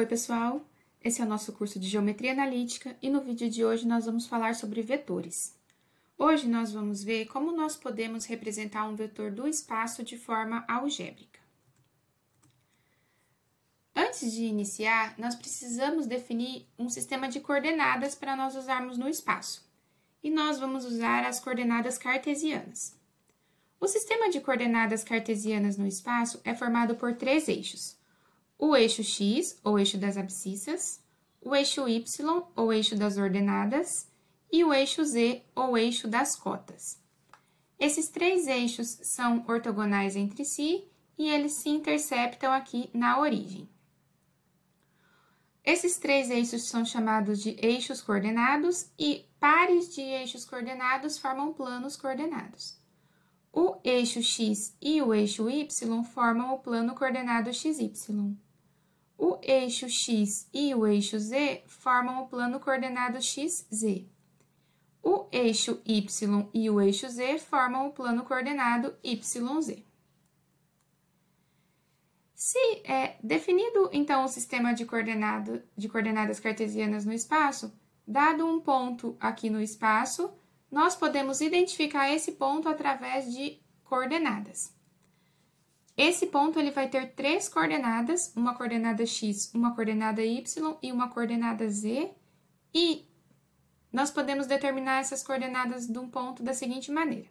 Oi, pessoal! Esse é o nosso curso de Geometria Analítica e no vídeo de hoje nós vamos falar sobre vetores. Hoje nós vamos ver como nós podemos representar um vetor do espaço de forma algébrica. Antes de iniciar, nós precisamos definir um sistema de coordenadas para nós usarmos no espaço. E nós vamos usar as coordenadas cartesianas. O sistema de coordenadas cartesianas no espaço é formado por três eixos. O eixo x, ou eixo das abscissas, o eixo y, ou eixo das ordenadas, e o eixo z, ou eixo das cotas. Esses três eixos são ortogonais entre si e eles se interceptam aqui na origem. Esses três eixos são chamados de eixos coordenados e pares de eixos coordenados formam planos coordenados. O eixo x e o eixo y formam o plano coordenado xy. O eixo x e o eixo z formam o plano coordenado xz. O eixo y e o eixo z formam o plano coordenado yz. Definido, então, o sistema de coordenadas cartesianas no espaço, dado um ponto aqui no espaço, nós podemos identificar esse ponto através de coordenadas. Esse ponto ele vai ter três coordenadas, uma coordenada x, uma coordenada y e uma coordenada z, e nós podemos determinar essas coordenadas de um ponto da seguinte maneira.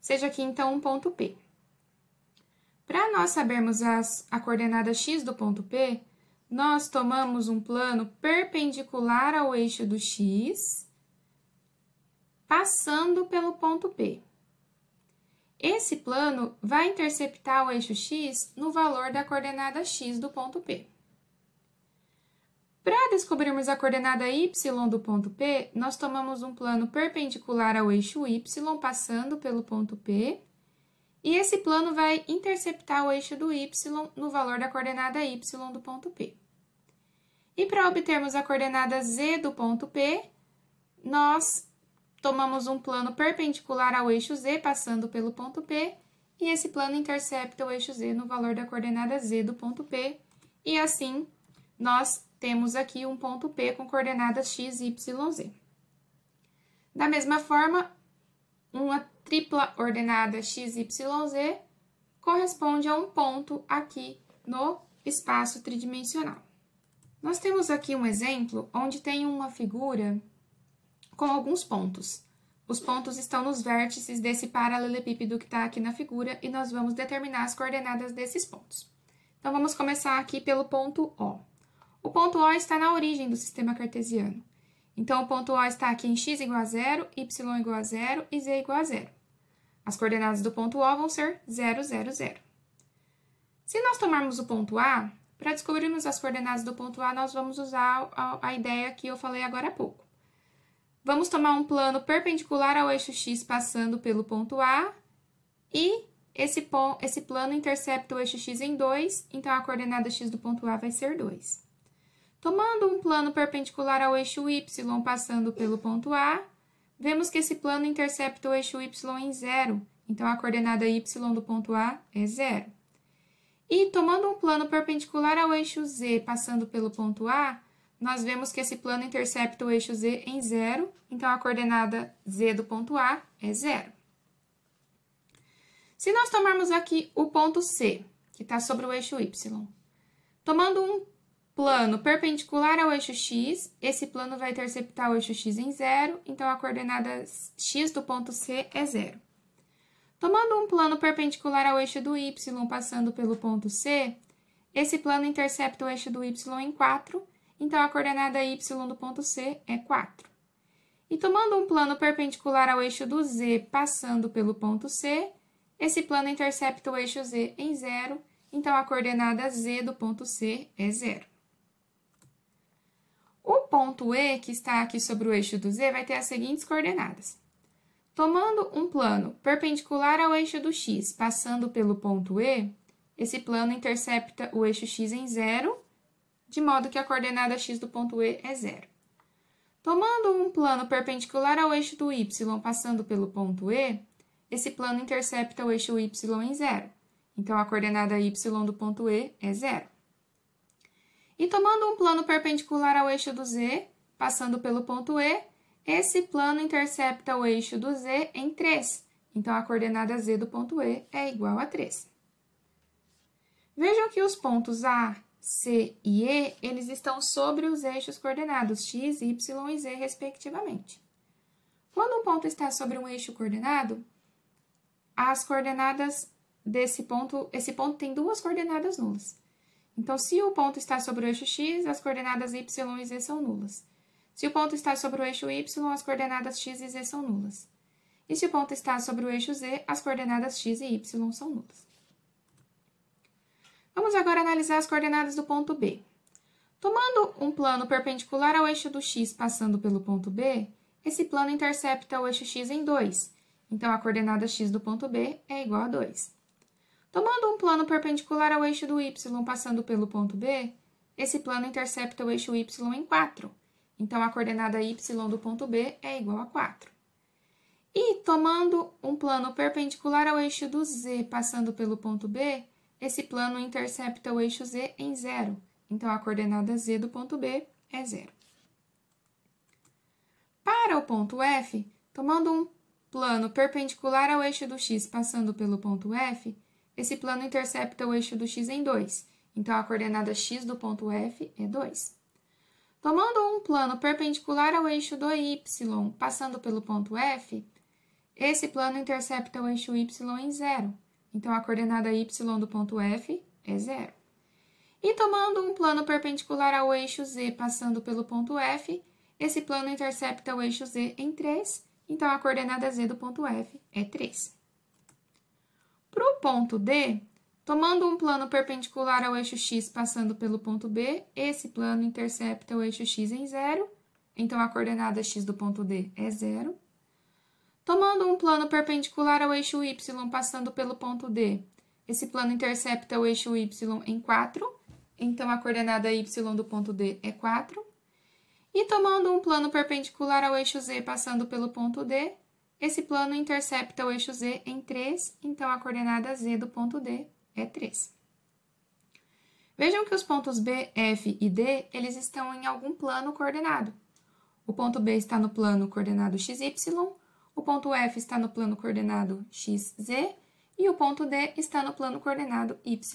Seja aqui, então, um ponto P. Para nós sabermos a coordenada x do ponto P, nós tomamos um plano perpendicular ao eixo do x, passando pelo ponto P. Esse plano vai interceptar o eixo x no valor da coordenada x do ponto P. Para descobrirmos a coordenada y do ponto P, nós tomamos um plano perpendicular ao eixo y, passando pelo ponto P, e esse plano vai interceptar o eixo do y no valor da coordenada y do ponto P. E para obtermos a coordenada z do ponto P, nós tomamos um plano perpendicular ao eixo z, passando pelo ponto P, e esse plano intercepta o eixo z no valor da coordenada z do ponto P, e assim nós temos aqui um ponto P com coordenadas x, y, z. Da mesma forma, uma tripla ordenada x, y, z corresponde a um ponto aqui no espaço tridimensional. Nós temos aqui um exemplo onde tem uma figura com alguns pontos. Os pontos estão nos vértices desse paralelepípedo que está aqui na figura e nós vamos determinar as coordenadas desses pontos. Então, vamos começar aqui pelo ponto O. O ponto O está na origem do sistema cartesiano. Então, o ponto O está aqui em x igual a 0, y igual a 0 e z igual a 0. As coordenadas do ponto O vão ser 0, 0, 0. Se nós tomarmos o ponto A, para descobrirmos as coordenadas do ponto A, nós vamos usar a ideia que eu falei agora há pouco. Vamos tomar um plano perpendicular ao eixo x passando pelo ponto A e esse plano intercepta o eixo x em 2, então a coordenada x do ponto A vai ser 2. Tomando um plano perpendicular ao eixo y passando pelo ponto A, vemos que esse plano intercepta o eixo y em 0, então a coordenada y do ponto A é 0. E tomando um plano perpendicular ao eixo z passando pelo ponto A, nós vemos que esse plano intercepta o eixo z em 0, então a coordenada z do ponto A é 0. Se nós tomarmos aqui o ponto C, que está sobre o eixo y, tomando um plano perpendicular ao eixo x, esse plano vai interceptar o eixo x em 0, então a coordenada x do ponto C é 0. Tomando um plano perpendicular ao eixo do y passando pelo ponto C, esse plano intercepta o eixo do y em 4, então a coordenada y do ponto C é 4. E tomando um plano perpendicular ao eixo do z passando pelo ponto C, esse plano intercepta o eixo z em 0, então a coordenada z do ponto C é 0. O ponto E, que está aqui sobre o eixo do z, vai ter as seguintes coordenadas. Tomando um plano perpendicular ao eixo do x passando pelo ponto E, esse plano intercepta o eixo x em 0, de modo que a coordenada x do ponto E é 0. Tomando um plano perpendicular ao eixo do y passando pelo ponto E, esse plano intercepta o eixo y em 0. Então, a coordenada y do ponto E é 0. E tomando um plano perpendicular ao eixo do Z, passando pelo ponto E, esse plano intercepta o eixo do Z em 3. Então, a coordenada Z do ponto E é igual a 3. Vejam que os pontos A, C e E, eles estão sobre os eixos coordenados x, y e z, respectivamente. Quando um ponto está sobre um eixo coordenado, as coordenadas desse ponto, esse ponto tem duas coordenadas nulas. Então, se o ponto está sobre o eixo x, as coordenadas y e z são nulas. Se o ponto está sobre o eixo y, as coordenadas x e z são nulas. E se o ponto está sobre o eixo z, as coordenadas x e y são nulas. Vamos agora analisar as coordenadas do ponto B. Tomando um plano perpendicular ao eixo do x passando pelo ponto B, esse plano intercepta o eixo x em 2. Então, a coordenada x do ponto B é igual a 2. Tomando um plano perpendicular ao eixo do y passando pelo ponto B, esse plano intercepta o eixo y em 4. Então, a coordenada y do ponto B é igual a 4. E, tomando um plano perpendicular ao eixo do z passando pelo ponto B, esse plano intercepta o eixo z em 0. Então, a coordenada z do ponto B é 0. Para o ponto F, tomando um plano perpendicular ao eixo do x passando pelo ponto F, esse plano intercepta o eixo do x em 2. Então, a coordenada x do ponto F é 2. Tomando um plano perpendicular ao eixo do y passando pelo ponto F, esse plano intercepta o eixo y em 0. Então, a coordenada y do ponto F é 0. E tomando um plano perpendicular ao eixo z passando pelo ponto F, esse plano intercepta o eixo z em 3. Então, a coordenada z do ponto F é 3. Para o ponto D, tomando um plano perpendicular ao eixo x passando pelo ponto B, esse plano intercepta o eixo x em 0. Então, a coordenada x do ponto D é 0. Tomando um plano perpendicular ao eixo y passando pelo ponto D, esse plano intercepta o eixo y em 4, então a coordenada y do ponto D é 4. E tomando um plano perpendicular ao eixo z passando pelo ponto D, esse plano intercepta o eixo z em 3, então a coordenada z do ponto D é 3. Vejam que os pontos B, F e D, eles estão em algum plano coordenado. O ponto B está no plano coordenado xy, o ponto F está no plano coordenado xz e o ponto D está no plano coordenado yz.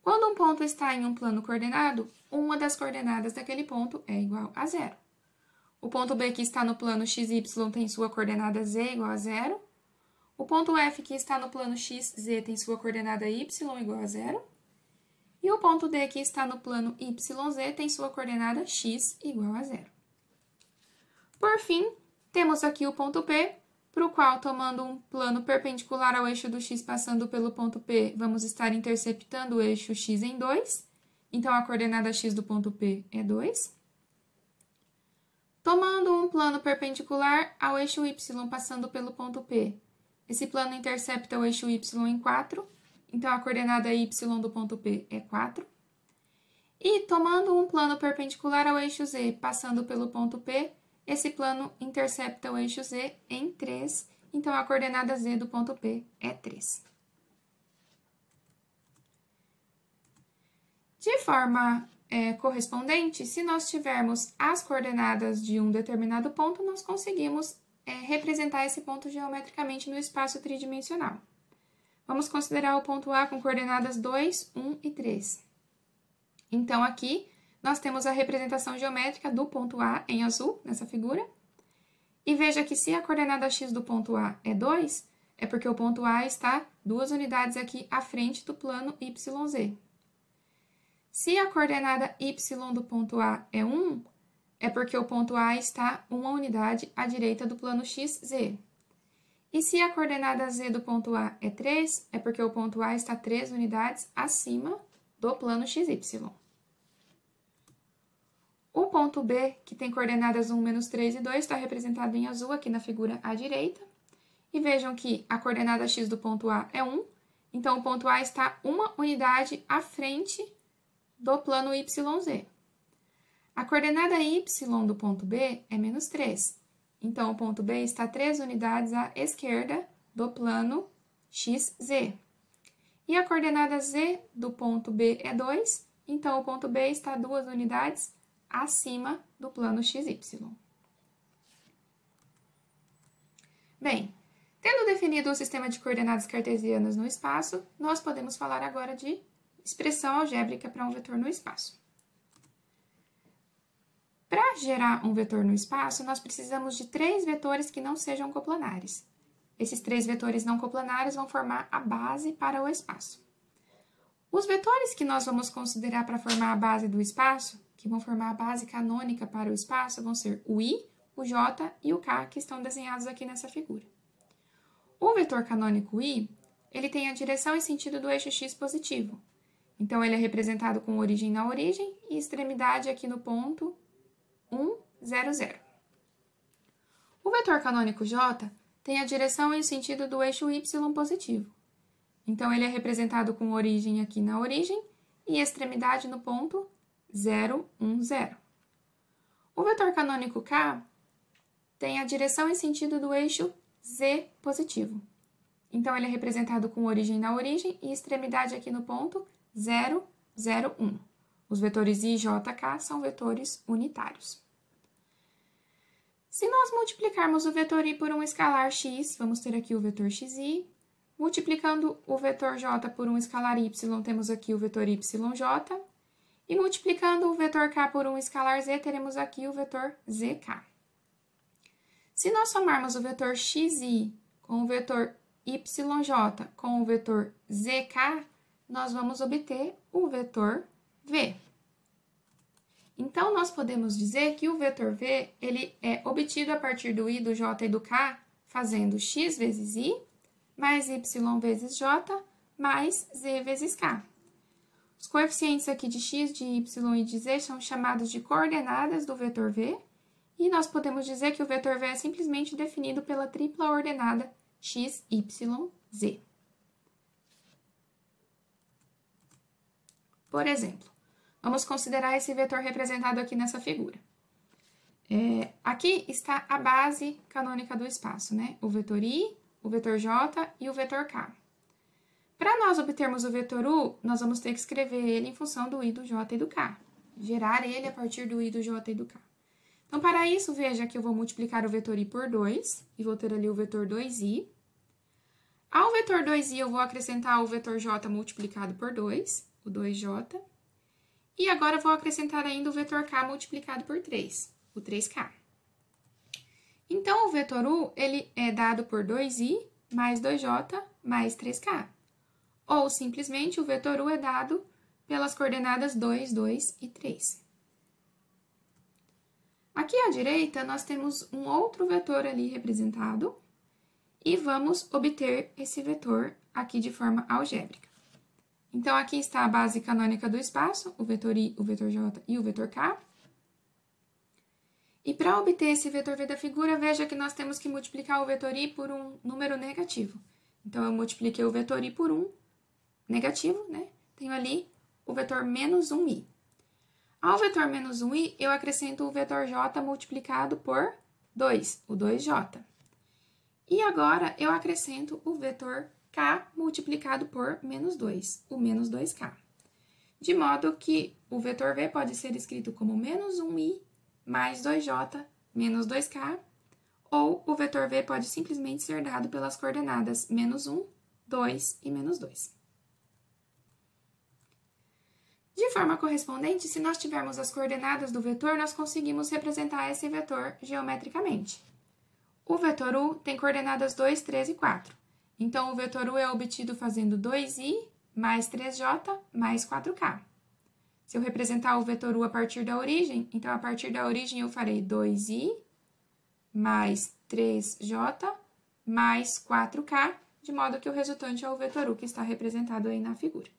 Quando um ponto está em um plano coordenado, uma das coordenadas daquele ponto é igual a 0. O ponto B que está no plano xy tem sua coordenada z igual a 0. O ponto F que está no plano xz tem sua coordenada y igual a 0. E o ponto D que está no plano yz tem sua coordenada x igual a 0. Por fim, temos aqui o ponto P, para o qual, tomando um plano perpendicular ao eixo do x passando pelo ponto P, vamos estar interceptando o eixo x em 2. Então, a coordenada x do ponto P é 2. Tomando um plano perpendicular ao eixo y passando pelo ponto P, esse plano intercepta o eixo y em 4. Então, a coordenada y do ponto P é 4. E, tomando um plano perpendicular ao eixo z passando pelo ponto P, esse plano intercepta o eixo z em 3, então a coordenada z do ponto P é 3. De forma correspondente, se nós tivermos as coordenadas de um determinado ponto, nós conseguimos representar esse ponto geometricamente no espaço tridimensional. Vamos considerar o ponto A com coordenadas 2, 1 e 3. Então, aqui, nós temos a representação geométrica do ponto A em azul, nessa figura. E veja que se a coordenada x do ponto A é 2, é porque o ponto A está 2 unidades aqui à frente do plano YZ. Se a coordenada y do ponto A é 1, é porque o ponto A está 1 unidade à direita do plano XZ. E se a coordenada z do ponto A é 3, é porque o ponto A está 3 unidades acima do plano XY. O ponto B, que tem coordenadas 1, menos 3 e 2, está representado em azul aqui na figura à direita. E vejam que a coordenada x do ponto A é 1, então o ponto A está 1 unidade à frente do plano YZ. A coordenada y do ponto B é menos 3, então o ponto B está 3 unidades à esquerda do plano XZ. E a coordenada z do ponto B é 2, então o ponto B está 2 unidades acima do plano XY. Bem, tendo definido o sistema de coordenadas cartesianas no espaço, nós podemos falar agora de expressão algébrica para um vetor no espaço. Para gerar um vetor no espaço, nós precisamos de 3 vetores que não sejam coplanares. Esses 3 vetores não coplanares vão formar a base para o espaço. Os vetores que nós vamos considerar para formar a base do espaço, que vão formar a base canônica para o espaço, vão ser o I, o J e o K, que estão desenhados aqui nessa figura. O vetor canônico I, ele tem a direção e sentido do eixo x positivo. Então, ele é representado com origem na origem e extremidade aqui no ponto 1, 0, 0. O vetor canônico J tem a direção e o sentido do eixo y positivo. Então, ele é representado com origem aqui na origem e extremidade no ponto 0, 1, 0. O vetor canônico K tem a direção e sentido do eixo z positivo. Então, ele é representado com origem na origem e extremidade aqui no ponto 0, 0, 1. Os vetores I, J, K são vetores unitários. Se nós multiplicarmos o vetor I por um escalar x, vamos ter aqui o vetor xi. Multiplicando o vetor j por um escalar y, temos aqui o vetor yj. E multiplicando o vetor k por um escalar z, teremos aqui o vetor zk. Se nós somarmos o vetor xi com o vetor yj com o vetor zk, nós vamos obter o vetor v. Então, nós podemos dizer que o vetor v ele é obtido a partir do i, do j e do k, fazendo x vezes i, mais y vezes j, mais z vezes k. Os coeficientes aqui de x, de y e de z são chamados de coordenadas do vetor v, e nós podemos dizer que o vetor v é simplesmente definido pela tripla ordenada x, y, z. Por exemplo, vamos considerar esse vetor representado aqui nessa figura. Aqui está a base canônica do espaço, né? O vetor i, o vetor j e o vetor k. Para nós obtermos o vetor u, nós vamos ter que escrever ele em função do i, do j e do k. Gerar ele a partir do i, do j e do k. Então, para isso, veja que eu vou multiplicar o vetor i por 2, e vou ter ali o vetor 2i. Ao vetor 2i, eu vou acrescentar o vetor j multiplicado por 2, o 2j. E agora, eu vou acrescentar ainda o vetor k multiplicado por 3, o 3k. Então, o vetor u, ele é dado por 2i mais 2j mais 3k. Ou, simplesmente, o vetor u é dado pelas coordenadas 2, 2 e 3. Aqui à direita, nós temos um outro vetor ali representado e vamos obter esse vetor aqui de forma algébrica. Então, aqui está a base canônica do espaço, o vetor i, o vetor j e o vetor k. E para obter esse vetor v da figura, veja que nós temos que multiplicar o vetor i por um número negativo. Então, eu multipliquei o vetor i por 1 negativo, né? Tenho ali o vetor menos 1i. Ao vetor menos 1i, eu acrescento o vetor j multiplicado por 2, o 2j. E agora, eu acrescento o vetor k multiplicado por menos 2, o menos 2k. De modo que o vetor v pode ser escrito como menos 1i mais 2j menos 2k, ou o vetor v pode simplesmente ser dado pelas coordenadas menos 1, 2 e menos 2. De forma correspondente, se nós tivermos as coordenadas do vetor, nós conseguimos representar esse vetor geometricamente. O vetor u tem coordenadas 2, 3 e 4. Então, o vetor u é obtido fazendo 2i mais 3j mais 4k. Se eu representar o vetor u a partir da origem, então, a partir da origem, eu farei 2i mais 3j mais 4k, de modo que o resultante é o vetor u que está representado aí na figura.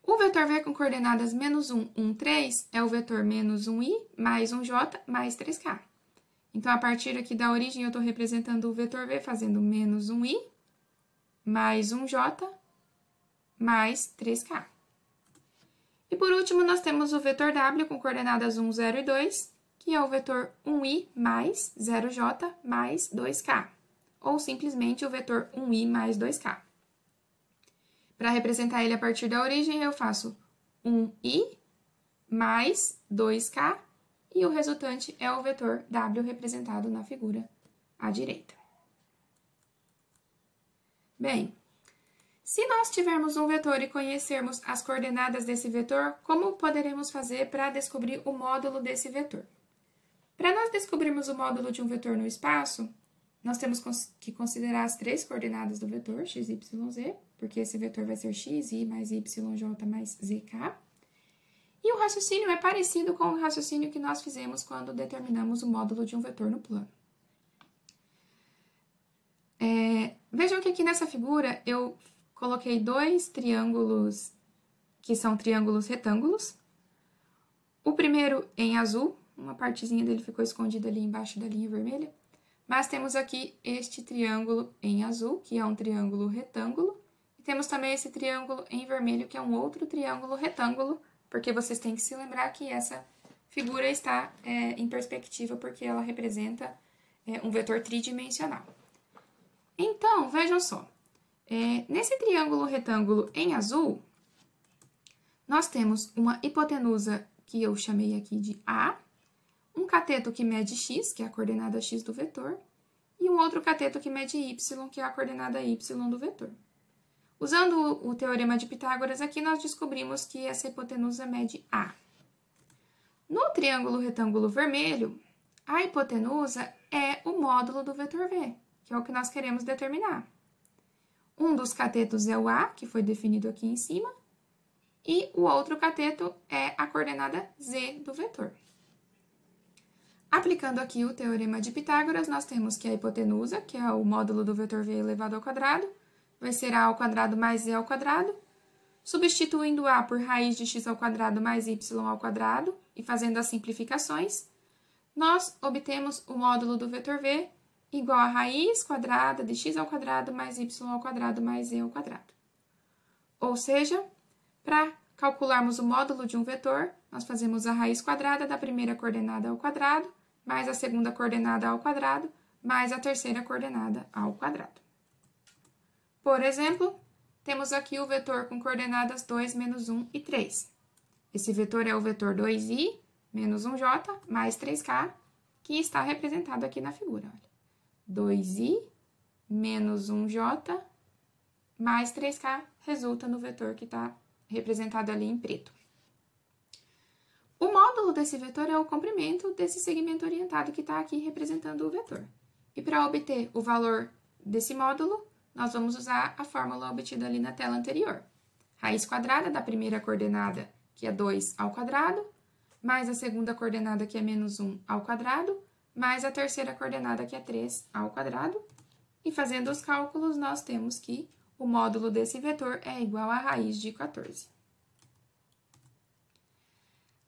O vetor v com coordenadas menos 1, 1, 3 é o vetor menos 1i mais 1j mais 3k. Então, a partir aqui da origem, eu estou representando o vetor v fazendo menos 1i mais 1j mais 3k. E por último, nós temos o vetor w com coordenadas 1, 0 e 2, que é o vetor 1i mais 0j mais 2k, ou simplesmente o vetor 1i mais 2k. Para representar ele a partir da origem, eu faço 1i mais 2k, e o resultante é o vetor w representado na figura à direita. Bem, se nós tivermos um vetor e conhecermos as coordenadas desse vetor, como poderemos fazer para descobrir o módulo desse vetor? Para nós descobrirmos o módulo de um vetor no espaço, nós temos que considerar as três coordenadas do vetor, x, y, z, porque esse vetor vai ser x, y mais y, j mais zk. E o raciocínio é parecido com o raciocínio que nós fizemos quando determinamos o módulo de um vetor no plano. Vejam que aqui nessa figura eu coloquei dois triângulos que são triângulos retângulos. O primeiro em azul, uma partezinha dele ficou escondida ali embaixo da linha vermelha. Mas temos aqui este triângulo em azul, que é um triângulo retângulo. E temos também esse triângulo em vermelho, que é um outro triângulo retângulo, porque vocês têm que se lembrar que essa figura está em perspectiva, porque ela representa um vetor tridimensional. Então, vejam só. Nesse triângulo retângulo em azul, nós temos uma hipotenusa que eu chamei aqui de A, um cateto que mede x, que é a coordenada x do vetor, e um outro cateto que mede y, que é a coordenada y do vetor. Usando o teorema de Pitágoras aqui, nós descobrimos que essa hipotenusa mede A. No triângulo retângulo vermelho, a hipotenusa é o módulo do vetor v, que é o que nós queremos determinar. Um dos catetos é o A, que foi definido aqui em cima, e o outro cateto é a coordenada z do vetor. Aplicando aqui o teorema de Pitágoras, nós temos que a hipotenusa, que é o módulo do vetor v elevado ao quadrado, vai ser a ao quadrado mais z ao quadrado. Substituindo a por raiz de x ao quadrado mais y ao quadrado e fazendo as simplificações, nós obtemos o módulo do vetor v igual a raiz quadrada de x ao quadrado mais y ao quadrado mais z ao quadrado. Ou seja, para calcularmos o módulo de um vetor, nós fazemos a raiz quadrada da primeira coordenada ao quadrado, mais a segunda coordenada ao quadrado, mais a terceira coordenada ao quadrado. Por exemplo, temos aqui o vetor com coordenadas 2, menos 1 e 3. Esse vetor é o vetor 2i menos 1j mais 3k, que está representado aqui na figura. Olha. 2i menos 1j mais 3k resulta no vetor que está representado ali em preto. O módulo desse vetor é o comprimento desse segmento orientado que está aqui representando o vetor. E para obter o valor desse módulo, nós vamos usar a fórmula obtida ali na tela anterior. Raiz quadrada da primeira coordenada, que é 2 ao quadrado, mais a segunda coordenada, que é menos 1 ao quadrado, mais a terceira coordenada, que é 3 ao quadrado. E fazendo os cálculos, nós temos que o módulo desse vetor é igual a raiz de 14.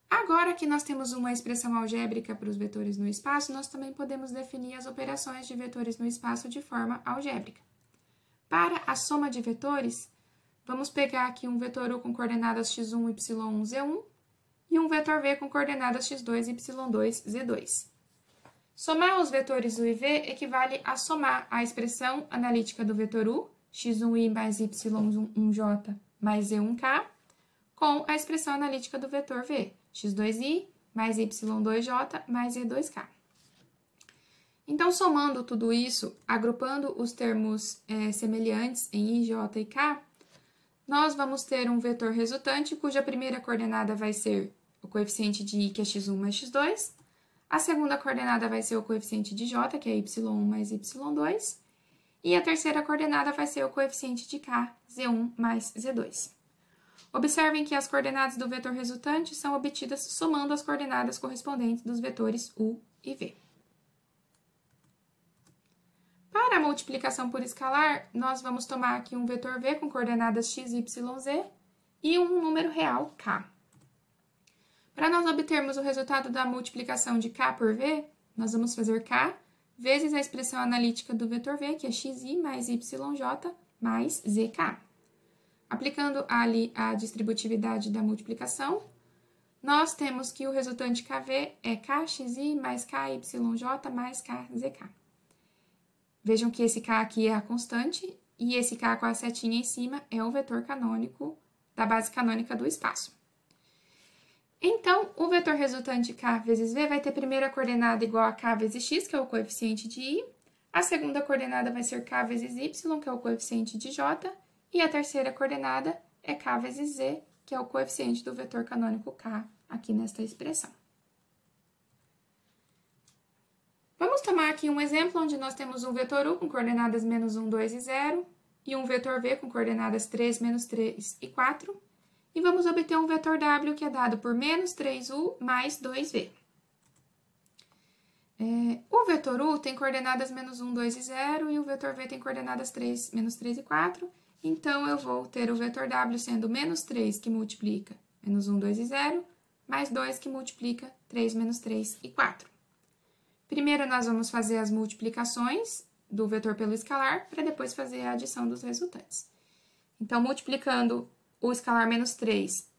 Agora que nós temos uma expressão algébrica para os vetores no espaço, nós também podemos definir as operações de vetores no espaço de forma algébrica. Para a soma de vetores, vamos pegar aqui um vetor U com coordenadas x1, y1, z1 e um vetor V com coordenadas x2, y2, z2. Somar os vetores U e V equivale a somar a expressão analítica do vetor U, x1i mais y1j mais z1k, com a expressão analítica do vetor V, x2i mais y2j mais z2k. Então, somando tudo isso, agrupando os termos semelhantes em i, j e k, nós vamos ter um vetor resultante cuja primeira coordenada vai ser o coeficiente de i, que é x1 mais x2, a segunda coordenada vai ser o coeficiente de j, que é y1 mais y2, e a terceira coordenada vai ser o coeficiente de k, z1 mais z2. Observem que as coordenadas do vetor resultante são obtidas somando as coordenadas correspondentes dos vetores u e v. Para a multiplicação por escalar, nós vamos tomar aqui um vetor v com coordenadas x, y, z e um número real, k. Para nós obtermos o resultado da multiplicação de k por v, nós vamos fazer k vezes a expressão analítica do vetor v, que é xi mais yj mais zk. Aplicando ali a distributividade da multiplicação, nós temos que o resultante kv é kxi mais kyj mais kzk. Vejam que esse k aqui é a constante e esse K com a setinha em cima é o vetor canônico da base canônica do espaço. Então, o vetor resultante K vezes V vai ter primeira coordenada igual a K vezes X, que é o coeficiente de I, a segunda coordenada vai ser K vezes Y, que é o coeficiente de J, e a terceira coordenada é K vezes Z, que é o coeficiente do vetor canônico K aqui nesta expressão. Vamos tomar aqui um exemplo onde nós temos um vetor U com coordenadas menos 1, 2 e 0, e um vetor V com coordenadas 3, menos 3 e 4, e vamos obter um vetor W que é dado por menos 3U mais 2V. O vetor U tem coordenadas menos 1, 2 e 0, e o vetor V tem coordenadas 3, menos 3 e 4, então eu vou ter o vetor W sendo menos 3 que multiplica menos 1, 2 e 0, mais 2 que multiplica 3, menos 3 e 4. Primeiro, nós vamos fazer as multiplicações do vetor pelo escalar, para depois fazer a adição dos resultantes. Então, multiplicando o escalar menos 3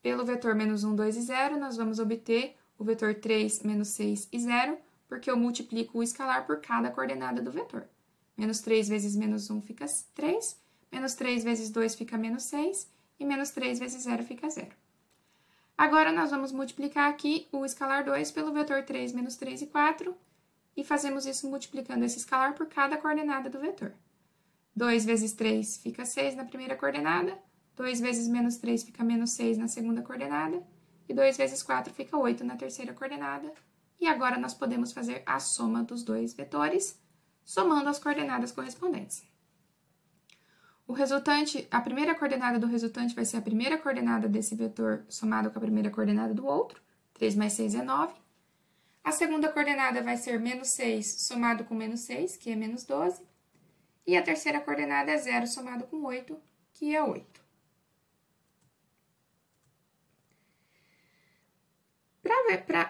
pelo vetor menos 1, 2 e 0, nós vamos obter o vetor 3, menos 6 e 0, porque eu multiplico o escalar por cada coordenada do vetor. Menos 3 vezes menos 1 fica 3, menos 3 vezes 2 fica menos 6, e menos 3 vezes 0 fica 0. Agora, nós vamos multiplicar aqui o escalar 2 pelo vetor 3, menos 3 e 4, e fazemos isso multiplicando esse escalar por cada coordenada do vetor. 2 vezes 3 fica 6 na primeira coordenada, 2 vezes menos 3 fica menos 6 na segunda coordenada, e 2 vezes 4 fica 8 na terceira coordenada. E agora, nós podemos fazer a soma dos dois vetores, somando as coordenadas correspondentes. O resultante, a primeira coordenada do resultante vai ser a primeira coordenada desse vetor somado com a primeira coordenada do outro, 3 mais 6 é 9. A segunda coordenada vai ser menos 6 somado com menos 6, que é menos 12. E a terceira coordenada é 0 somado com 8, que é 8.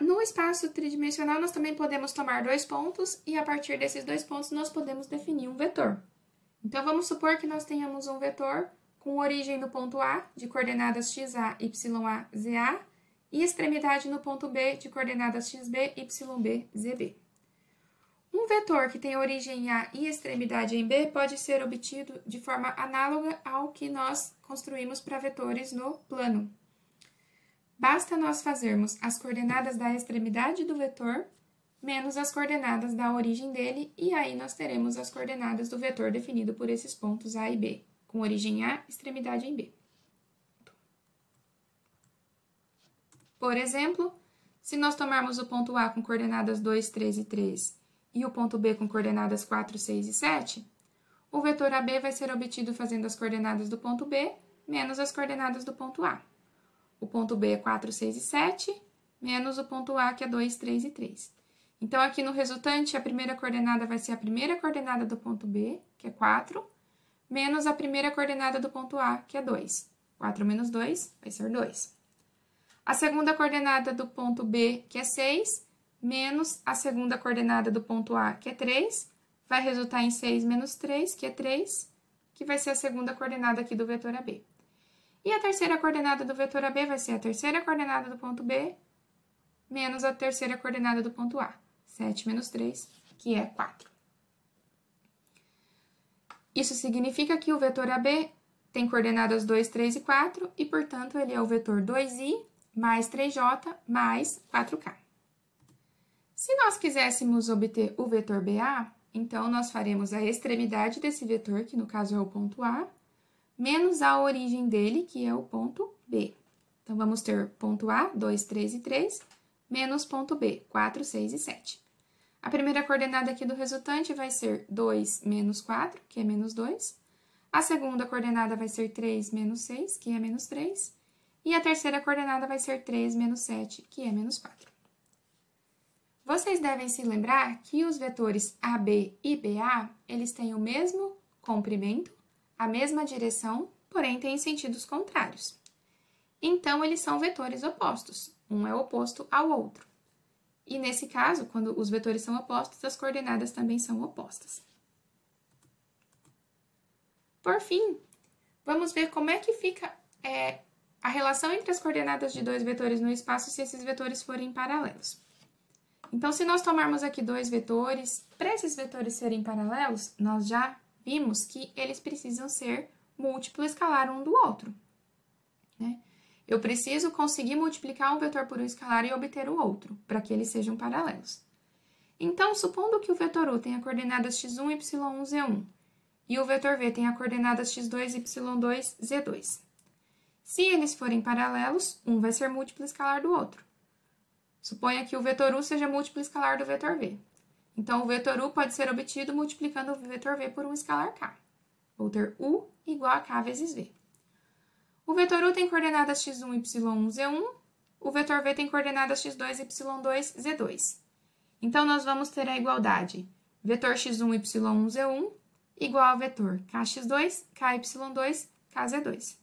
No espaço tridimensional, nós também podemos tomar dois pontos, e a partir desses dois pontos, nós podemos definir um vetor. Então, vamos supor que nós tenhamos um vetor com origem no ponto A, de coordenadas xa, ya, za, e extremidade no ponto B, de coordenadas xb, yb, zb. Um vetor que tem origem em A e extremidade em B pode ser obtido de forma análoga ao que nós construímos para vetores no plano. Basta nós fazermos as coordenadas da extremidade do vetor menos as coordenadas da origem dele, e aí nós teremos as coordenadas do vetor definido por esses pontos A e B, com origem A, extremidade em B. Por exemplo, se nós tomarmos o ponto A com coordenadas 2, 3 e 3 e o ponto B com coordenadas 4, 6 e 7, o vetor AB vai ser obtido fazendo as coordenadas do ponto B menos as coordenadas do ponto A. O ponto B é 4, 6 e 7, menos o ponto A, que é 2, 3 e 3. Então, aqui no resultante, a primeira coordenada vai ser a primeira coordenada do ponto B, que é 4, menos a primeira coordenada do ponto A, que é 2. 4 menos 2 vai ser 2. A segunda coordenada do ponto B, que é 6, menos a segunda coordenada do ponto A, que é 3, vai resultar em 6 menos 3, que é 3, que vai ser a segunda coordenada aqui do vetor AB. E a terceira coordenada do vetor AB vai ser a terceira coordenada do ponto B, menos a terceira coordenada do ponto A. 7 menos 3, que é 4. Isso significa que o vetor AB tem coordenadas 2, 3 e 4, e, portanto, ele é o vetor 2i mais 3j mais 4k. Se nós quiséssemos obter o vetor BA, então, nós faremos a extremidade desse vetor, que no caso é o ponto A, menos a origem dele, que é o ponto B. Então, vamos ter ponto A, 2, 3 e 3, menos ponto B, 4, 6 e 7. A primeira coordenada aqui do resultante vai ser 2 menos 4, que é menos 2. A segunda coordenada vai ser 3 menos 6, que é menos 3. E a terceira coordenada vai ser 3 menos 7, que é menos 4. Vocês devem se lembrar que os vetores AB e BA, eles têm o mesmo comprimento, a mesma direção, porém têm sentidos contrários. Então, eles são vetores opostos, um é oposto ao outro. E, nesse caso, quando os vetores são opostos, as coordenadas também são opostas. Por fim, vamos ver como é que fica a relação entre as coordenadas de dois vetores no espaço se esses vetores forem paralelos. Então, se nós tomarmos aqui dois vetores, para esses vetores serem paralelos, nós já vimos que eles precisam ser múltiplo escalar um do outro, né? Eu preciso conseguir multiplicar um vetor por um escalar e obter o outro, para que eles sejam paralelos. Então, supondo que o vetor u tenha coordenadas x1, y1, z1, e o vetor v tenha coordenadas x2, y2, z2. Se eles forem paralelos, um vai ser múltiplo escalar do outro. Suponha que o vetor u seja múltiplo escalar do vetor v. Então, o vetor u pode ser obtido multiplicando o vetor v por um escalar k. Vou ter u igual a k vezes v. O vetor u tem coordenadas x1, y1, z1. O vetor v tem coordenadas x2, y2, z2. Então, nós vamos ter a igualdade vetor x1, y1, z1 igual ao vetor kx2, ky2, kz2.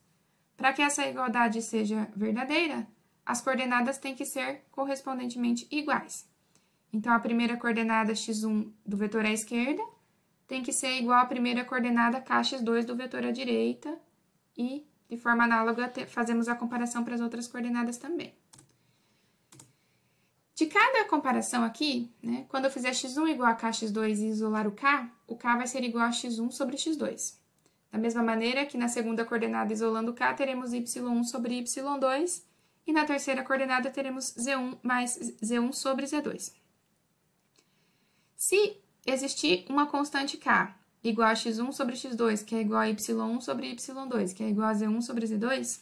Para que essa igualdade seja verdadeira, as coordenadas têm que ser correspondentemente iguais. Então, a primeira coordenada x1 do vetor à esquerda tem que ser igual à primeira coordenada kx2 do vetor à direita e, de forma análoga, fazemos a comparação para as outras coordenadas também. De cada comparação aqui, né, quando eu fizer x1 igual a kx2 e isolar o k vai ser igual a x1 sobre x2. Da mesma maneira que na segunda coordenada, isolando o k, teremos y1 sobre y2, e na terceira coordenada teremos z1 mais z1 sobre z2. Se existir uma constante k igual a x1 sobre x2, que é igual a y1 sobre y2, que é igual a z1 sobre z2,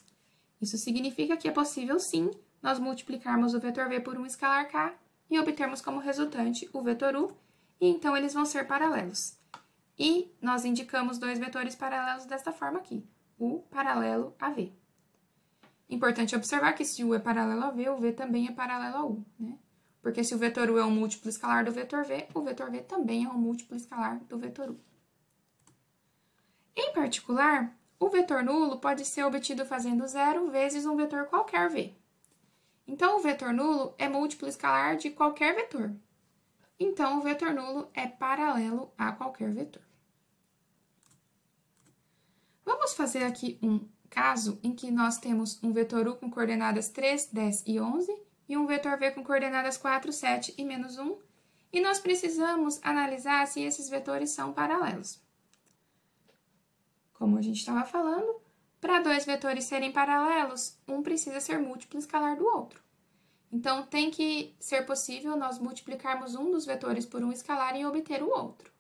isso significa que é possível, sim, nós multiplicarmos o vetor v por um escalar k e obtermos como resultante o vetor u, e então eles vão ser paralelos. E nós indicamos dois vetores paralelos desta forma aqui, u paralelo a v. Importante observar que se u é paralelo a v, o v também é paralelo a u, né? Porque se o vetor u é um múltiplo escalar do vetor v, o vetor v também é um múltiplo escalar do vetor u. Em particular, o vetor nulo pode ser obtido fazendo zero vezes um vetor qualquer v. Então, o vetor nulo é múltiplo escalar de qualquer vetor. Então, o vetor nulo é paralelo a qualquer vetor. Vamos fazer aqui um caso em que nós temos um vetor u com coordenadas 3, 10 e 11 e um vetor v com coordenadas 4, 7 e menos 1, e nós precisamos analisar se esses vetores são paralelos. Como a gente estava falando, para dois vetores serem paralelos, um precisa ser múltiplo escalar do outro. Então, tem que ser possível nós multiplicarmos um dos vetores por um escalar e obter o outro.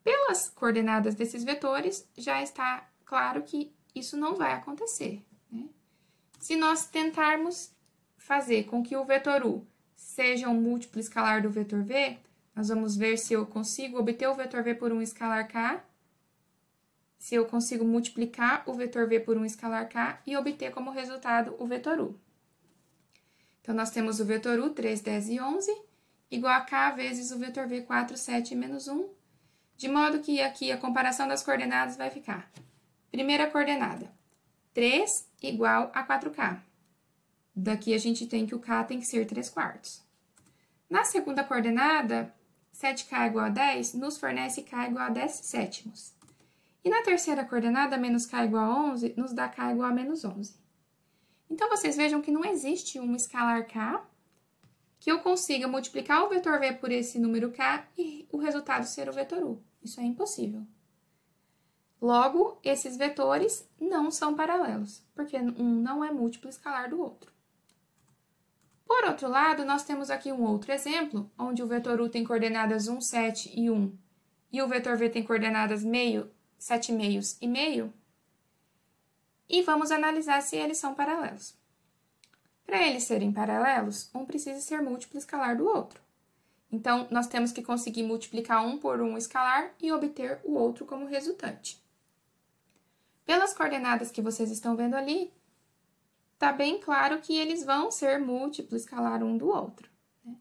Pelas coordenadas desses vetores, já está claro que isso não vai acontecer, né? Se nós tentarmos fazer com que o vetor u seja um múltiplo escalar do vetor v, nós vamos ver se eu consigo obter o vetor v por um escalar k, se eu consigo multiplicar o vetor v por um escalar k e obter como resultado o vetor u. Então, nós temos o vetor u, 3, 10 e 11, igual a k vezes o vetor v, 4, 7 e menos 1, de modo que aqui a comparação das coordenadas vai ficar. Primeira coordenada, 3 igual a 4k. Daqui a gente tem que o k tem que ser 3/4. Na segunda coordenada, 7k igual a 10 nos fornece k igual a 10 sétimos. E na terceira coordenada, menos k igual a 11, nos dá k igual a menos 11. Então, vocês vejam que não existe um escalar k que eu consiga multiplicar o vetor v por esse número k e o resultado ser o vetor u. Isso é impossível. Logo, esses vetores não são paralelos, porque um não é múltiplo escalar do outro. Por outro lado, nós temos aqui um outro exemplo, onde o vetor u tem coordenadas 1, 7 e 1, e o vetor v tem coordenadas meio, 7 meios e meio, e vamos analisar se eles são paralelos. Para eles serem paralelos, um precisa ser múltiplo escalar do outro. Então, nós temos que conseguir multiplicar um por um escalar e obter o outro como resultante. Pelas coordenadas que vocês estão vendo ali, está bem claro que eles vão ser múltiplo escalar um do outro, né?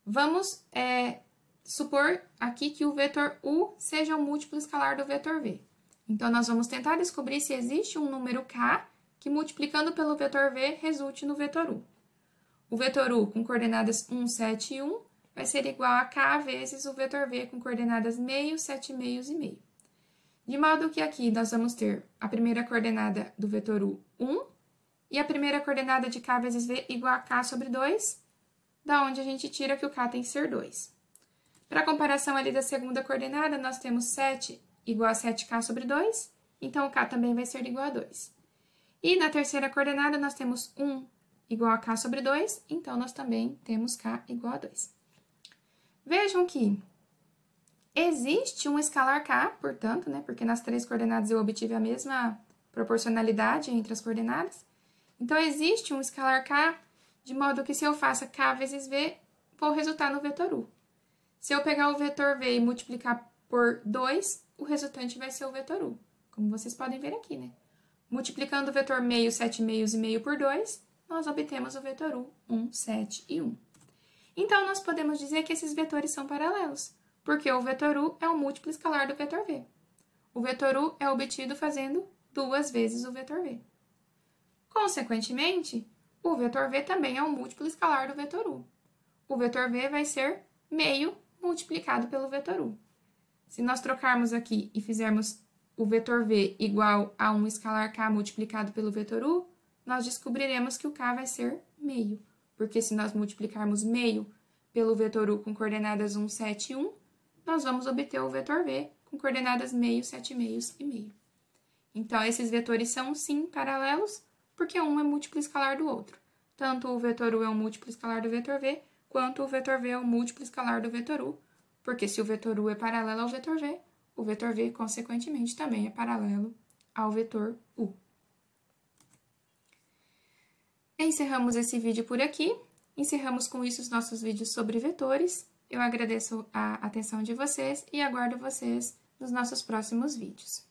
Vamos supor aqui que o vetor u seja um múltiplo escalar do vetor v. Então, nós vamos tentar descobrir se existe um número k que, multiplicando pelo vetor v, resulte no vetor u. O vetor u com coordenadas 1, 7 e 1 vai ser igual a k vezes o vetor v com coordenadas meio, 7 meios e meio. De modo que aqui nós vamos ter a primeira coordenada do vetor u, 1, e a primeira coordenada de k vezes v igual a k sobre 2, da onde a gente tira que o k tem que ser 2. Para comparação ali da segunda coordenada, nós temos 7 igual a 7k sobre 2, então o k também vai ser igual a 2. E na terceira coordenada, nós temos 1 igual a k sobre 2, então nós também temos k igual a 2. Vejam que existe um escalar k, portanto, né, porque nas três coordenadas eu obtive a mesma proporcionalidade entre as coordenadas. Então, existe um escalar k, de modo que se eu faço k vezes v, vou resultar no vetor u. Se eu pegar o vetor v e multiplicar por 2, o resultante vai ser o vetor u, como vocês podem ver aqui, né? Multiplicando o vetor meio, 7 meios e meio por 2, nós obtemos o vetor u, 1, 7 e 1. Então, nós podemos dizer que esses vetores são paralelos, porque o vetor u é um múltiplo escalar do vetor v. O vetor u é obtido fazendo 2 vezes o vetor v. Consequentemente, o vetor v também é um múltiplo escalar do vetor u. O vetor v vai ser meio multiplicado pelo vetor u. Se nós trocarmos aqui e fizermos o vetor v igual a um escalar k multiplicado pelo vetor u, nós descobriremos que o k vai ser meio, porque se nós multiplicarmos meio pelo vetor u com coordenadas 1, 7 e 1, nós vamos obter o vetor v com coordenadas meio, 7 meios e meio. Então, esses vetores são, sim, paralelos, porque um é múltiplo escalar do outro. Tanto o vetor u é um múltiplo escalar do vetor v, quanto o vetor v é um múltiplo escalar do vetor u, porque se o vetor u é paralelo ao vetor v, o vetor v, consequentemente, também é paralelo ao vetor u. Encerramos esse vídeo por aqui. Encerramos com isso os nossos vídeos sobre vetores. Eu agradeço a atenção de vocês e aguardo vocês nos nossos próximos vídeos.